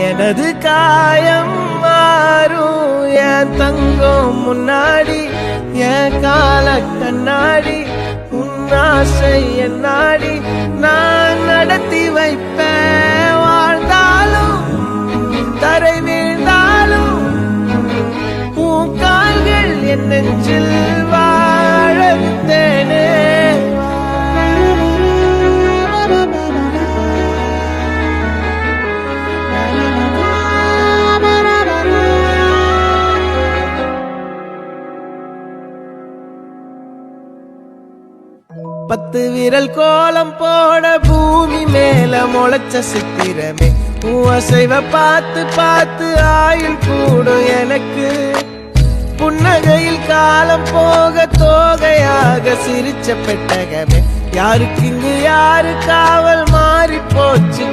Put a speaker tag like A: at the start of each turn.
A: எனது காயம் மாறும் என் தங்கம் முன்னாடி என் கால கண்ணாடி உன்னாசை என்னாடி நான் நடத்தி வைப்பேன் வாழ்ந்தாலும் தரை வீழ்ந்தாலும் உன் கால்கள் என் நெஞ்சில் வாழத்தேனே பத்து விரல் கோலம் போட பூமி மேல முளைச்ச சித்திரமே அசைவ பார்த்து பார்த்து ஆயுள் கூடும் எனக்கு புன்னகையில் காலம் போக தோகையாக சிரிச்ச பெட்டகமே யாருக்கு இங்கு யாரு காவல் மாறி போச்சு